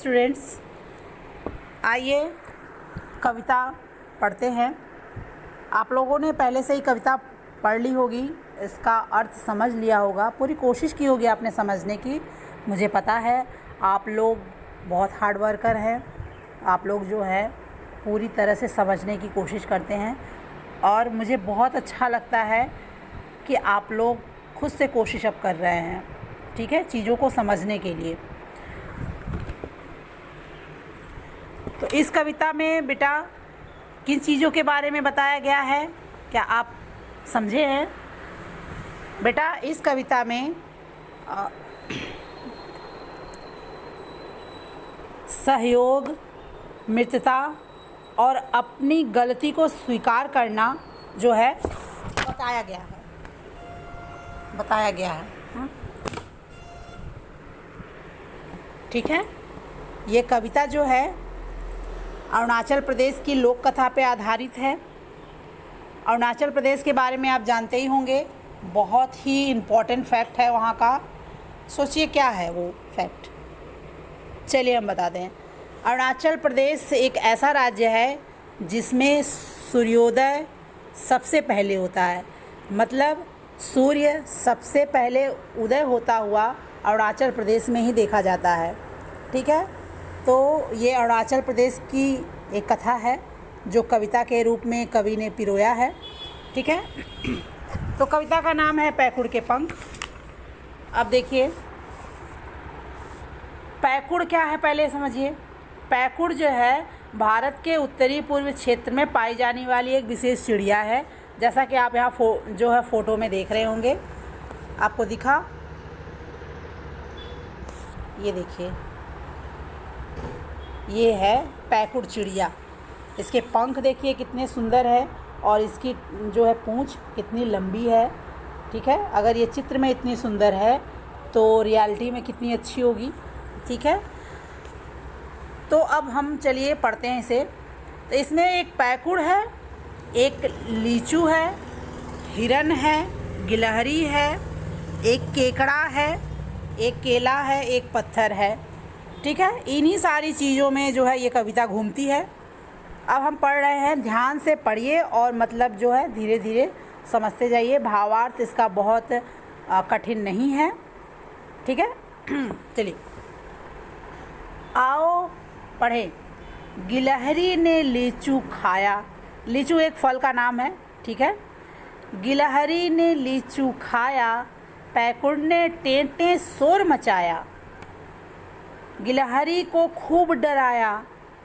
Students, आइए कविता पढ़ते हैं। आप लोगों ने पहले से ही कविता पढ़ ली होगी, इसका अर्थ समझ लिया होगा, पूरी कोशिश की होगी आपने समझने की। मुझे पता है आप लोग बहुत हार्ड वर्कर हैं, आप लोग जो है पूरी तरह से समझने की कोशिश करते हैं और मुझे बहुत अच्छा लगता है कि आप लोग खुद से कोशिश अब कर रहे हैं, ठीक है, चीज़ों को समझने के लिए। तो इस कविता में बेटा किन चीज़ों के बारे में बताया गया है, क्या आप समझे हैं? बेटा इस कविता में सहयोग, मित्रता और अपनी गलती को स्वीकार करना जो है बताया गया है। ठीक है, ये कविता जो है अरुणाचल प्रदेश की लोक कथा पे आधारित है। अरुणाचल प्रदेश के बारे में आप जानते ही होंगे, बहुत ही इम्पोर्टेंट फैक्ट है वहाँ का। सोचिए क्या है वो फैक्ट, चलिए हम बता दें। अरुणाचल प्रदेश एक ऐसा राज्य है जिसमें सूर्योदय सबसे पहले होता है, मतलब सूर्य सबसे पहले उदय होता हुआ अरुणाचल प्रदेश में ही देखा जाता है। ठीक है, तो ये अरुणाचल प्रदेश की एक कथा है जो कविता के रूप में कवि ने पिरोया है। ठीक है, तो कविता का नाम है पैकुड़ के पंख। अब देखिए पैकुड़ क्या है, पहले समझिए। पैकुड़ जो है भारत के उत्तरी पूर्व क्षेत्र में पाई जाने वाली एक विशेष चिड़िया है, जैसा कि आप यहाँ जो है फ़ोटो में देख रहे होंगे, आपको दिखा, ये देखिए, ये है पैकुड़ चिड़िया। इसके पंख देखिए कितने सुंदर है और इसकी जो है पूंछ कितनी लंबी है। ठीक है, अगर ये चित्र में इतनी सुंदर है तो रियलिटी में कितनी अच्छी होगी। ठीक है, तो अब हम चलिए पढ़ते हैं इसे। तो इसमें एक पैकुड़ है, एक लीचू है, हिरन है, गिलहरी है, एक केकड़ा है, एक केला है, एक पत्थर है। ठीक है, इन्हीं सारी चीज़ों में जो है ये कविता घूमती है। अब हम पढ़ रहे हैं, ध्यान से पढ़िए और मतलब जो है धीरे धीरे समझते जाइए। भावार्थ इसका बहुत कठिन नहीं है। ठीक है, चलिए आओ पढ़ें। गिलहरी ने लीचू खाया, लीचू एक फल का नाम है। ठीक है, गिलहरी ने लीचू खाया, पैकुड़ ने टेंटे शोर मचाया, गिलहरी को खूब डराया,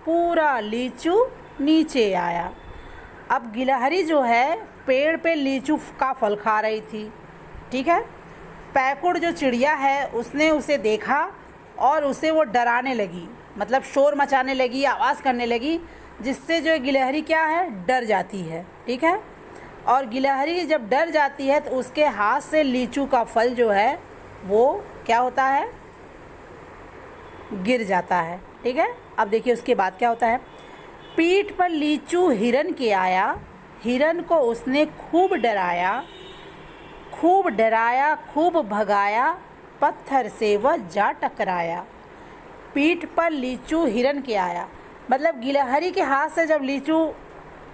पूरा लीचू नीचे आया। अब गिलहरी जो है पेड़ पे लीचू का फल खा रही थी। ठीक है, पैकुड़ जो चिड़िया है उसने उसे देखा और उसे वो डराने लगी, मतलब शोर मचाने लगी, आवाज़ करने लगी, जिससे जो गिलहरी क्या है, डर जाती है। ठीक है, और गिलहरी जब डर जाती है तो उसके हाथ से लीचू का फल जो है वो क्या होता है, गिर जाता है। ठीक है, अब देखिए उसके बाद क्या होता है। पीठ पर लीचू हिरन के आया, हिरन को उसने खूब डराया, खूब भगाया, पत्थर से वह जा टकराया। पीठ पर लीचू हिरन के आया, मतलब गिलहरी के हाथ से जब लीचू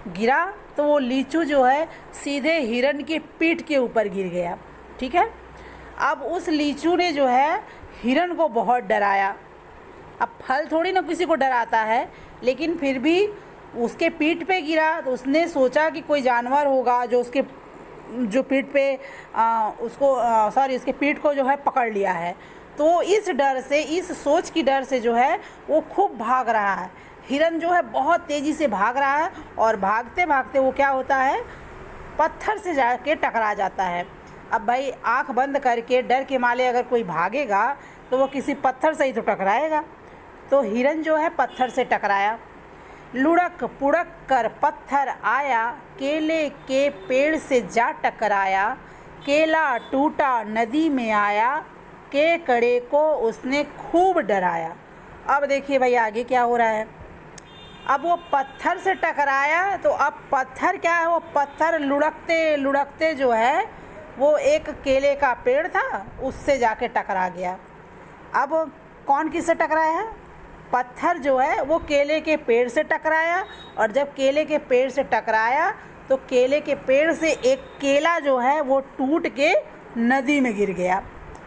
गिरा तो वो लीचू जो है सीधे हिरन की पीठ के ऊपर गिर गया। ठीक है, अब उस लीचू ने जो है हिरन को बहुत डराया। अब फल थोड़ी ना किसी को डराता है, लेकिन फिर भी उसके पीठ पे गिरा तो उसने सोचा कि कोई जानवर होगा जो उसके जो पीठ पे उसके पीठ को जो है पकड़ लिया है। तो इस डर से, इस सोच की डर से जो है वो खूब भाग रहा है। हिरन जो है बहुत तेज़ी से भाग रहा है और भागते भागते वो क्या होता है, पत्थर से जाके टकरा जाता है। अब भाई आंख बंद करके डर के मारे अगर कोई भागेगा तो वो किसी पत्थर से ही तो टकराएगा। तो हिरन जो है पत्थर से टकराया, लुढ़क पुढ़क कर पत्थर आया, केले के पेड़ से जा टकराया, केला टूटा नदी में आया, केकड़े को उसने खूब डराया। अब देखिए भाई आगे क्या हो रहा है। अब वो पत्थर से टकराया तो अब पत्थर क्या है, वो पत्थर लुढ़कते लुढ़कते जो है वो एक केले का पेड़ था उससे जाके टकरा गया। अब कौन किससे टकराया है, पत्थर जो है वो केले के पेड़ से टकराया, और जब केले के पेड़ से टकराया तो केले के पेड़ से एक केला जो है वो टूट के नदी में गिर गया।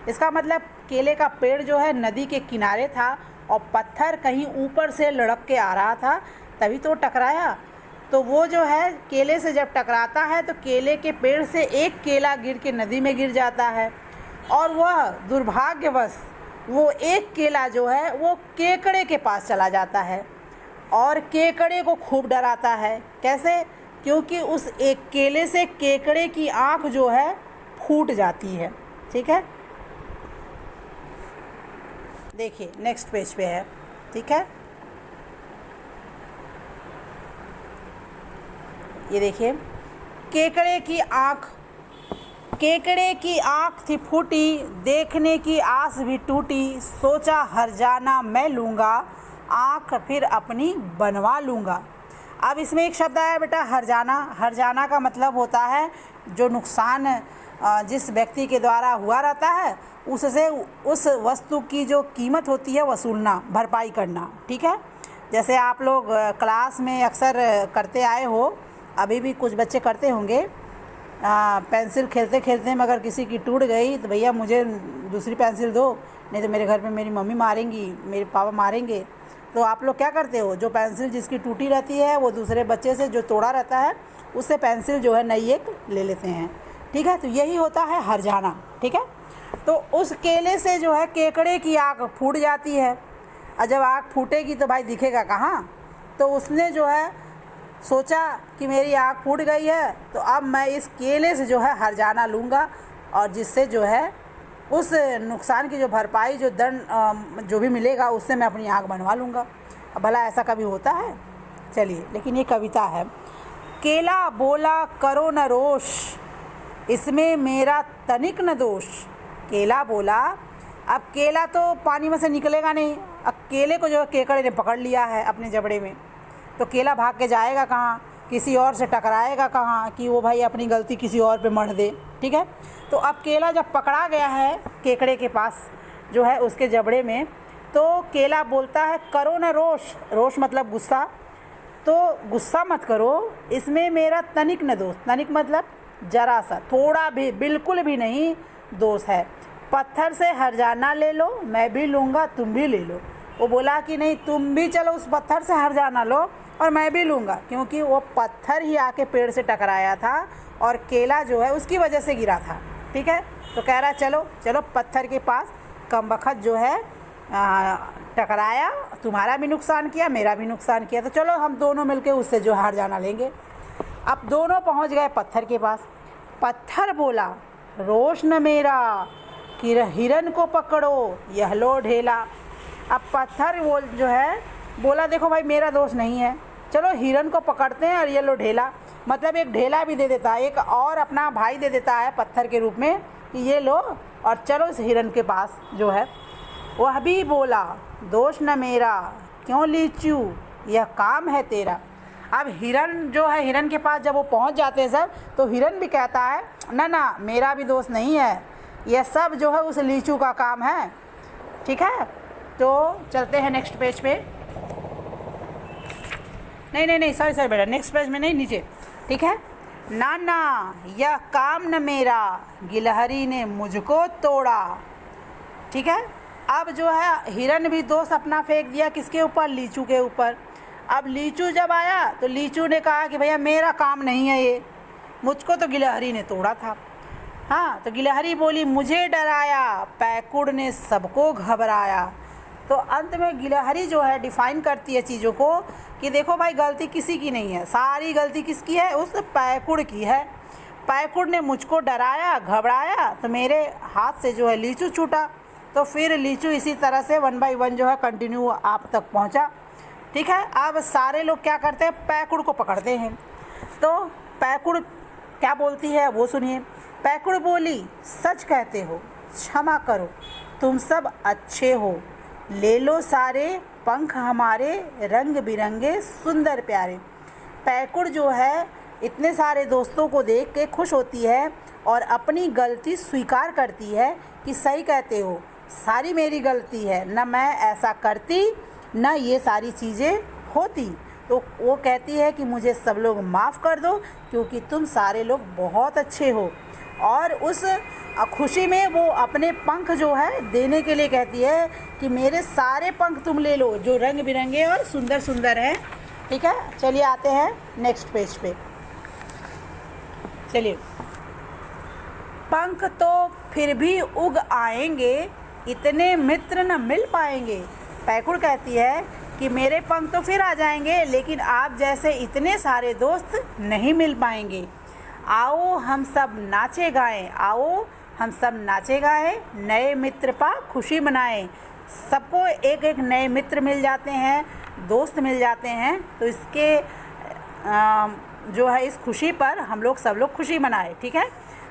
इसका मतलब केले का पेड़ जो है नदी के किनारे था और पत्थर कहीं ऊपर से लुढ़क के आ रहा था, तभी तो टकराया। तो वो जो है केले से जब टकराता है तो केले के पेड़ से एक केला गिर के नदी में गिर जाता है, और वह दुर्भाग्यवश वो एक केला जो है वो केकड़े के पास चला जाता है और केकड़े को खूब डराता है। कैसे? क्योंकि उस एक केले से केकड़े की आँख जो है फूट जाती है। ठीक है, देखिए नेक्स्ट पेज पे है। ठीक है, ये देखिए, केकड़े की आँख थी फूटी, देखने की आस भी टूटी, सोचा हर जाना मैं लूँगा, आँख फिर अपनी बनवा लूँगा। अब इसमें एक शब्द आया बेटा हरजाना। हरजाना का मतलब होता है जो नुकसान जिस व्यक्ति के द्वारा हुआ रहता है उससे उस वस्तु की जो कीमत होती है वसूलना, भरपाई करना। ठीक है, जैसे आप लोग क्लास में अक्सर करते आए हो, अभी भी कुछ बच्चे करते होंगे, पेंसिल खेलते खेलते में अगर किसी की टूट गई तो भैया मुझे दूसरी पेंसिल दो, नहीं तो मेरे घर पे मेरी मम्मी मारेंगी, मेरे पापा मारेंगे। तो आप लोग क्या करते हो, जो पेंसिल जिसकी टूटी रहती है वो दूसरे बच्चे से जो तोड़ा रहता है उससे पेंसिल जो है नई एक ले लेते हैं। ठीक है, तो यही होता है हरजाना। ठीक है, तो उस केले से जो है केकड़े की आँख फूट जाती है, और जब आँख फूटेगी तो भाई दिखेगा कहाँ। तो उसने जो है सोचा कि मेरी आँख फूट गई है तो अब मैं इस केले से जो है हरजाना लूँगा, और जिससे जो है उस नुकसान की जो भरपाई जो दंड जो भी मिलेगा उससे मैं अपनी आँख बनवा लूँगा। अब भला ऐसा कभी होता है? चलिए, लेकिन ये कविता है। केला बोला करो न रोष, इसमें मेरा तनिक न दोष। केला बोला, अब केला तो पानी में से निकलेगा नहीं, अब केले को जो केकड़े ने पकड़ लिया है अपने जबड़े में, तो केला भाग के जाएगा कहाँ, किसी और से टकराएगा कहाँ कि वो भाई अपनी गलती किसी और पे मढ़ दे। ठीक है, तो अब केला जब पकड़ा गया है केकड़े के पास जो है उसके जबड़े में, तो केला बोलता है करो न रोष। रोष मतलब गुस्सा, तो गुस्सा मत करो, इसमें मेरा तनिक न दोष। तनिक मतलब जरा सा, थोड़ा भी, बिल्कुल भी नहीं दोष है। पत्थर से हरजाना ले लो, मैं भी लूँगा, तुम भी ले लो। वो बोला कि नहीं, तुम भी चलो उस पत्थर से हरजाना लो और मैं भी लूँगा, क्योंकि वो पत्थर ही आके पेड़ से टकराया था और केला जो है उसकी वजह से गिरा था। ठीक है, तो कह रहा चलो चलो पत्थर के पास, कमबख्त जो है टकराया, तुम्हारा भी नुकसान किया, मेरा भी नुकसान किया, तो चलो हम दोनों मिलके उससे जो हरजाना लेंगे। अब दोनों पहुंच गए पत्थर के पास। पत्थर बोला रोष न मेरा, कि हिरन को पकड़ो यह लो ढेला। अब पत्थर वो जो है बोला देखो भाई मेरा दोष नहीं है, चलो हिरन को पकड़ते हैं और ये लो ढेला, मतलब एक ढेला भी दे देता है, एक और अपना भाई दे देता है पत्थर के रूप में कि ये लो और चलो इस हिरन के पास जो है। वह भी बोला दोष न मेरा, क्यों लीचू यह काम है तेरा। अब हिरन जो है, हिरन के पास जब वो पहुंच जाते हैं सब, तो हिरन भी कहता है ना ना मेरा भी दोष नहीं है, यह सब जो है उस लीचू का काम है। ठीक है, तो चलते हैं नेक्स्ट पेज पे। नहीं सॉरी बेटा, नेक्स्ट पेज में नहीं, नीचे। ठीक है, ना ना यह काम न मेरा, गिलहरी ने मुझको तोड़ा। ठीक है, अब जो है हिरन भी दोष अपना फेंक दिया किसके ऊपर, लीचू के ऊपर। अब लीचू जब आया तो लीचू ने कहा कि भैया मेरा काम नहीं है ये, मुझको तो गिलहरी ने तोड़ा था। हाँ, तो गिलहरी बोली मुझे डराया, पैकुड़ ने सबको घबराया। तो अंत में गिलहरी जो है डिफ़ाइन करती है चीज़ों को कि देखो भाई गलती किसी की नहीं है, सारी गलती किसकी है, उस पैकुड़ की है। पैकुड़ ने मुझको डराया, घबराया, तो मेरे हाथ से जो है लीचू छूटा। तो फिर लीचू इसी तरह से 1 बाय 1 जो है कंटिन्यू आप तक पहुंचा। ठीक है, अब सारे लोग क्या करते हैं, पैकुड़ को पकड़ते हैं। तो पैकुड़ क्या बोलती है वो सुनिए। पैकुड़ बोली सच कहते हो, क्षमा करो, तुम सब अच्छे हो, ले लो सारे पंख हमारे रंग बिरंगे सुंदर प्यारे। पैकुड़ जो है इतने सारे दोस्तों को देख के खुश होती है और अपनी गलती स्वीकार करती है कि सही कहते हो, सारी मेरी गलती है, न मैं ऐसा करती ना ये सारी चीज़ें होती। तो वो कहती है कि मुझे सब लोग माफ़ कर दो क्योंकि तुम सारे लोग बहुत अच्छे हो। और उस खुशी में वो अपने पंख जो है देने के लिए कहती है कि मेरे सारे पंख तुम ले लो जो रंग बिरंगे और सुंदर सुंदर हैं। ठीक है, चलिए आते हैं नेक्स्ट पेज पे। चलिए, पंख तो फिर भी उग आएंगे, इतने मित्र न मिल पाएंगे। पैकुड़ कहती है कि मेरे पंख तो फिर आ जाएंगे लेकिन आप जैसे इतने सारे दोस्त नहीं मिल पाएंगे। आओ हम सब नाचे गाएं, आओ हम सब नाचे गाएं, नए मित्र पा खुशी मनाएं। सबको एक एक नए मित्र मिल जाते हैं, दोस्त मिल जाते हैं। तो इसके जो है इस खुशी पर हम लोग सब लोग खुशी मनाएं। ठीक है।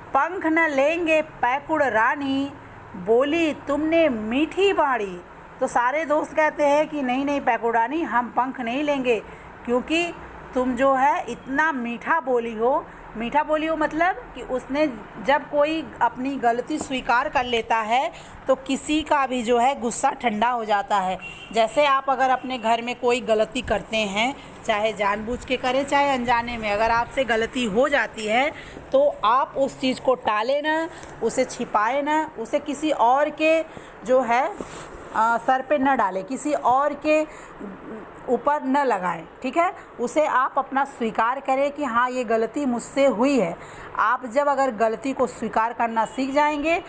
पंख न लेंगे पैकुड़ रानी, बोली तुमने मीठी बाड़ी। तो सारे दोस्त कहते हैं कि नहीं नहीं पैकुड़ रानी, हम पंख नहीं लेंगे क्योंकि तुम जो है इतना मीठा बोली हो। मीठा बोली हो मतलब कि उसने जब कोई अपनी गलती स्वीकार कर लेता है तो किसी का भी जो है गुस्सा ठंडा हो जाता है। जैसे आप अगर अपने घर में कोई गलती करते हैं, चाहे जानबूझ के करें चाहे अनजाने में, अगर आपसे गलती हो जाती है तो आप उस चीज़ को टालें ना, उसे छिपाएं ना, उसे किसी और के जो है सर पे न डालें, किसी और के ऊपर न लगाएं। ठीक है, उसे आप अपना स्वीकार करें कि हाँ ये गलती मुझसे हुई है। आप जब अगर गलती को स्वीकार करना सीख जाएंगे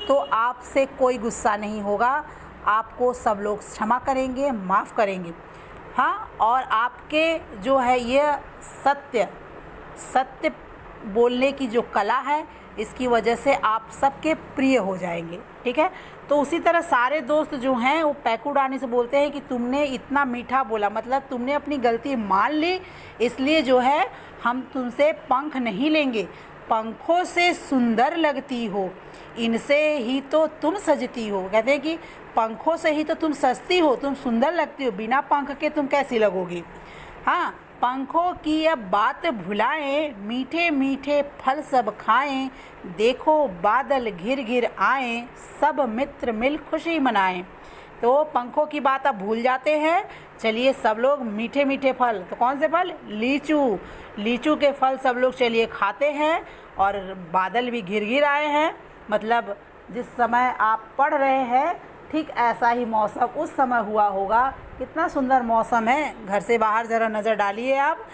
तो आपसे कोई गुस्सा नहीं होगा, आपको सब लोग क्षमा करेंगे, माफ़ करेंगे। हाँ, और आपके जो है ये सत्य बोलने की जो कला है इसकी वजह से आप सबके प्रिय हो जाएंगे। ठीक है, तो उसी तरह सारे दोस्त जो हैं वो पैकुड़ रानी से बोलते हैं कि तुमने इतना मीठा बोला, मतलब तुमने अपनी गलती मान ली, इसलिए जो है हम तुमसे पंख नहीं लेंगे। पंखों से सुंदर लगती हो, इनसे ही तो तुम सजती हो। कहते हैं कि पंखों से ही तो तुम सजती हो, तुम सुंदर लगती हो, बिना पंख के तुम कैसी लगोगी। हाँ, पंखों की अब बात भुलाएं, मीठे मीठे फल सब खाएं, देखो बादल घिर घिर आएं, सब मित्र मिल खुशी मनाएं। तो पंखों की बात अब भूल जाते हैं, चलिए सब लोग मीठे मीठे फल, तो कौन से फल? लीचू के फल सब लोग चलिए खाते हैं। और बादल भी घिर घिर आए हैं, मतलब जिस समय आप पढ़ रहे हैं ठीक ऐसा ही मौसम उस समय हुआ होगा। कितना सुंदर मौसम है, घर से बाहर ज़रा नज़र डालिए आप,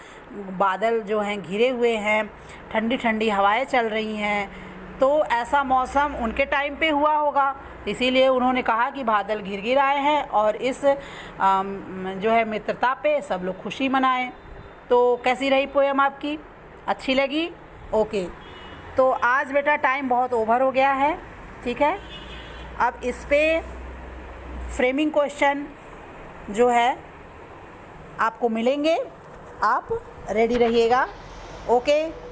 बादल जो हैं घिरे हुए हैं, ठंडी ठंडी हवाएं चल रही हैं। तो ऐसा मौसम उनके टाइम पे हुआ होगा, इसीलिए उन्होंने कहा कि बादल घिर घिर आए हैं और इस जो है मित्रता पे सब लोग खुशी मनाएं। तो कैसी रही पोएम आपकी? अच्छी लगी? ओके, तो आज बेटा टाइम बहुत ओवर हो गया है। ठीक है, अब इस पे फ्रेमिंग क्वेश्चन जो है आपको मिलेंगे, आप रेडी रहिएगा। ओके।